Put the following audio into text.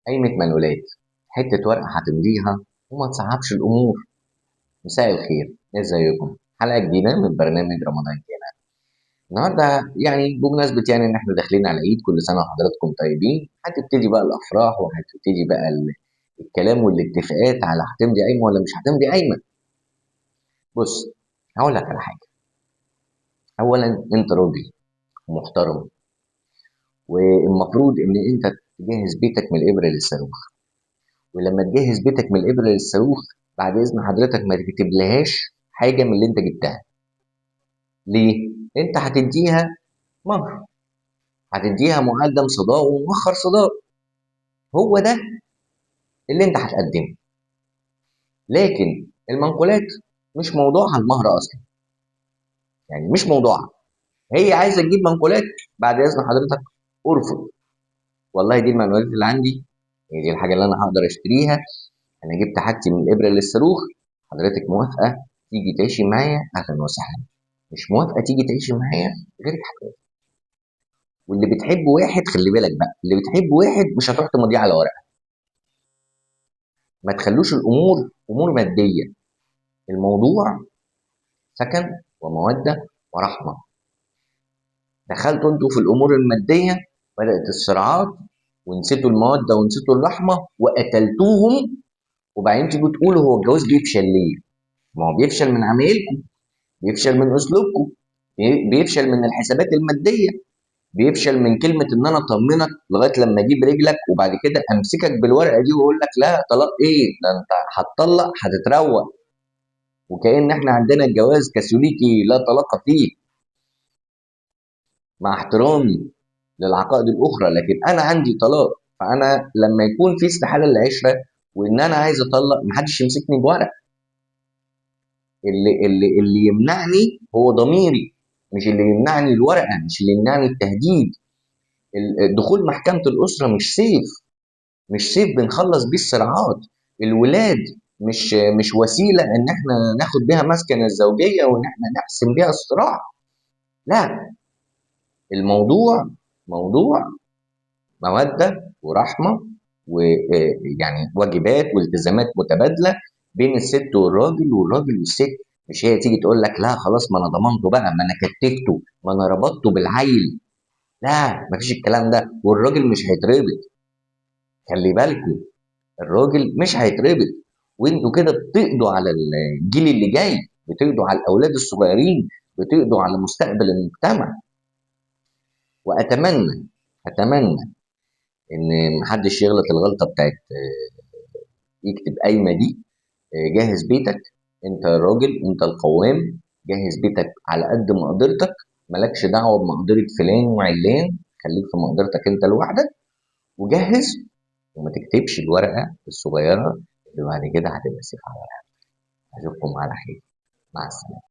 قايمة منقولات، حتة ورقة هتمضيها وما تصعبش الأمور. مساء الخير، ازيكم؟ حلقة جديدة من برنامج رمضان كده. النهاردة يعني بمناسبة يعني إن إحنا داخلين على العيد، كل سنة وحضراتكم طيبين. هتبتدي بقى الأفراح وهتبتدي بقى الكلام والاتفاقات على هتمضي قايمة ولا مش هتمضي قايمة. بص، هقول لك على حاجة. أولا أنت راجل محترم، والمفروض إن أنت تجهز بيتك من الإبرة للصاروخ. ولما تجهز بيتك من الإبرة للصاروخ، بعد إذن حضرتك ما تكتبلهاش حاجة من اللي أنت جبتها. ليه؟ أنت هتديها مهر، هتديها مقدم صداق ومؤخر صداق. هو ده اللي أنت هتقدمه. لكن المنقولات مش موضوعها المهر أصلا، يعني مش موضوعها. هي عايزة تجيب منقولات، بعد إذن حضرتك ارفض. والله دي المنقولات اللي عندي، هي دي الحاجة اللي أنا هقدر أشتريها. أنا جبت حاجتي من الإبرة للصاروخ، حضرتك موافقة تيجي تعيشي معايا؟ أهلا وسهلا. مش موافقة تيجي تعيشي معايا؟ غير حاجة. واللي بتحب واحد، خلي بالك بقى، اللي بتحب واحد مش هتروح تمضيه على ورقة. ما تخلوش الأمور أمور مادية. الموضوع سكن ومودة ورحمة. دخلتوا انتوا في الأمور المادية، بدأت الصراعات، ونسيتوا المودة ونسيتوا الرحمة وقتلتوهم. وبعدين تيجوا تقولوا هو الجواز بيفشل ليه؟ ما هو بيفشل من عمايلكم، بيفشل من أسلوبكم، بيفشل من الحسابات المادية، بيفشل من كلمة إن أنا أطمنك لغاية لما أجيب رجلك وبعد كده أمسكك بالورقة دي وأقول لك لا طلاق إيه؟ ده أنت هتطلق هتتروق. وكأن إحنا عندنا الجواز كاثوليكي لا طلاق فيه، مع احترامي للعقائد الأخرى، لكن أنا عندي طلاق. فأنا لما يكون في استحالة للعشرة وإن أنا عايز أطلق، محدش يمسكني بورق. اللي يمنعني هو ضميري، مش اللي يمنعني الورقة، مش اللي يمنعني التهديد. دخول محكمة الأسرة مش سيف بنخلص بيه الصراعات. الولاد مش وسيلة إن إحنا ناخد بيها مسكن الزوجية وإن إحنا نحسم بيها الصراع. لا، الموضوع موضوع مودة ورحمة، ويعني واجبات والتزامات متبادلة بين الست والراجل والراجل والست. مش هي تيجي تقول لك لا خلاص، ما انا ضمنته بقى، ما انا كتفته، ما انا ربطته بالعيل. لا، مفيش الكلام ده، والراجل مش هيتربط. خلي بالكم، الراجل مش هيتربط. وانتوا كده بتقضوا على الجيل اللي جاي، بتقضوا على الاولاد الصغيرين، بتقضوا على مستقبل المجتمع. واتمنى ان محدش يغلط الغلطه بتاعت يكتب قايمه دي. جهز بيتك، انت الراجل، انت القوام. جهز بيتك على قد مقدرتك، مالكش دعوه بمقدره فلان وعلان. خليك في مقدرتك انت لوحدك، وجهز. وما تكتبش الورقه الصغيره اللي بعد كده هتبقى سيف على ورقه. اشوفكم على خير. مع السلامه.